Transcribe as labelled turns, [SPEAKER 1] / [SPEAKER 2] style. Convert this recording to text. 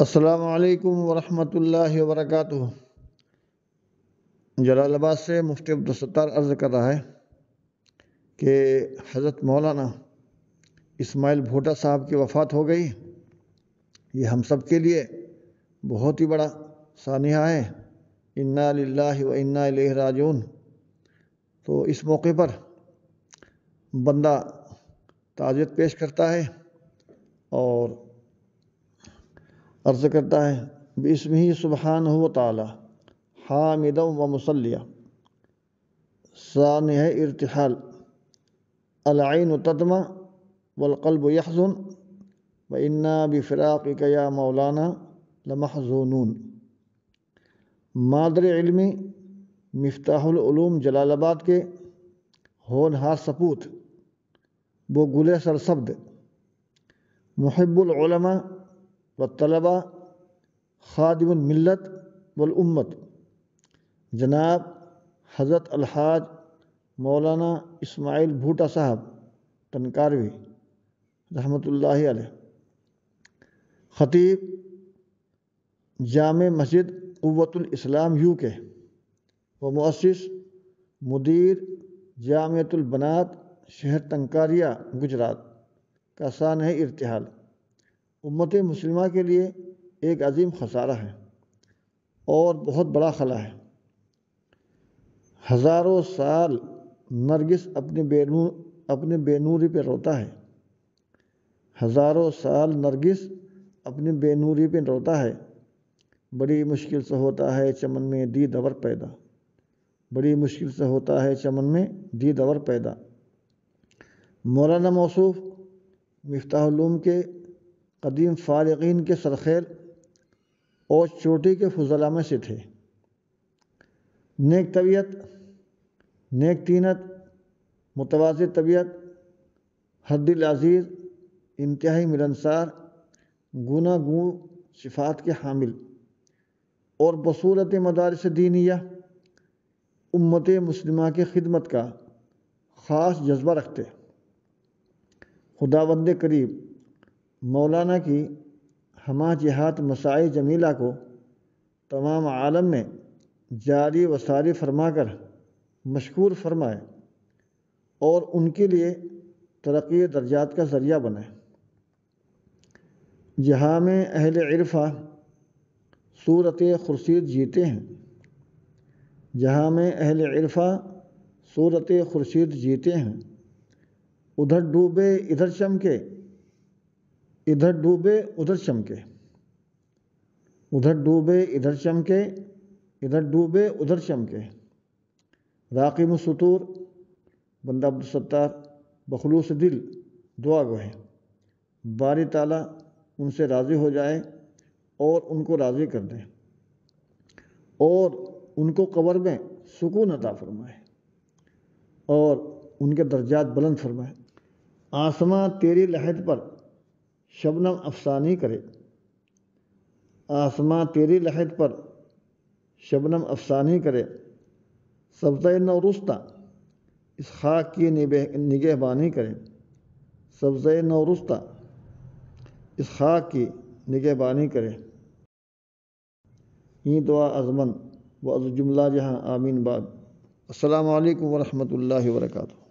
[SPEAKER 1] السلام علیکم ورحمۃ اللہ وبرکاتہ۔ جلال آباد سے مفتی عبدالستار عرض کر رہا ہے کہ حضرت مولانا اسماعیل بھوٹا صاحب کی وفات ہو گئی۔ یہ ہم سب کے لیے بہت ہی بڑا سانحہ ہے۔ انا للہ و انا الیہ راجعون۔ تو اس موقع پر بندہ تعزیت پیش کرتا ہے اور عرض کرتا ہے بسمہ سبحانہ و تعالی حامدا و مصلیہ۔ سانحہ ارتحال، العین تدمع والقلب یحزن وانا بفراقک یا مولانا لمحزونون۔ مادر علمی مفتاح العلوم جلال آباد کے ہونہار سپوت، وہ گلِ سرسبد، محب العلماء والطلباء، خادم الملت والامت، جناب حضرت الحاج مولانا اسماعیل بھوٹا صاحب ٹنکاروی رحمۃ اللہ علیہ، خطیب جامع مسجد قوۃ الاسلام UK و مؤسس مدیر جامعۃ البنات شہر ٹنکاریہ گجرات کا سانحہ ارتحال امت مسلمہ کے لیے ایک عظیم خسارہ ہے اور بہت بڑا خلا ہے۔ ہزاروں سال نرگس اپنے بے نوری پہ روتا ہے۔ ہزاروں سال نرگس اپنی بے نوری پہ روتا ہے۔ بڑی مشکل سے ہوتا ہے چمن میں دید اور پیدا، بڑی مشکل سے ہوتا ہے چمن میں دید اور پیدا۔ مولانا موصوف مفتاح العلوم کے قدیم فارغین کے سرخیل اور چوٹی کے فضلاء میں سے تھے۔ نیک طبیعت، نیک طینت، متواضع طبیعت، ہر دل عزیز، انتہائی ملنسار، گوناگوں صفات کے حامل اور بصورت مدارس دینیہ امت مسلمہ کی خدمت کا خاص جذبہ رکھتے۔ خداوند کریم مولانا کی ہمہ جہات مساعی جمیلہ کو تمام عالم میں جاری و ساری فرما کر مشکور فرمائے اور ان کے لیے ترقی درجات کا ذریعہ بنائے۔ جہاں میں اہل عرفہ صورت خورشید جیتے ہیں، جہاں میں اہل عرفہ صورت خورشید جیتے ہیں، ادھر ڈوبے ادھر چمکے، ادھر ڈوبے ادھر چمکے، ادھر ڈوبے ادھر چمکے، ادھر ڈوبے ادھر چمکے۔ راقم السطور بندہ عبدالستار بخلوص دل دعا گو ہے، باری تعالیٰ ان سے راضی ہو جائے اور ان کو راضی کر دے اور ان کو قبر میں سکون عطا فرمائے اور ان کے درجات بلند فرمائے۔ آسماں تیری لحد پر شبنم افسانی کرے، آسماں تیری لحد پر شبنم افسانی کرے، سبزۂ نورستہ اس خاک کی نگہبانی کرے، سبزۂ نورستہ اس خاک کی نگہبانی کرے۔ یہ دعا ازمن و از جملہ جہاں آمین بعد۔ السلام علیکم ورحمۃ اللہ وبرکاتہ۔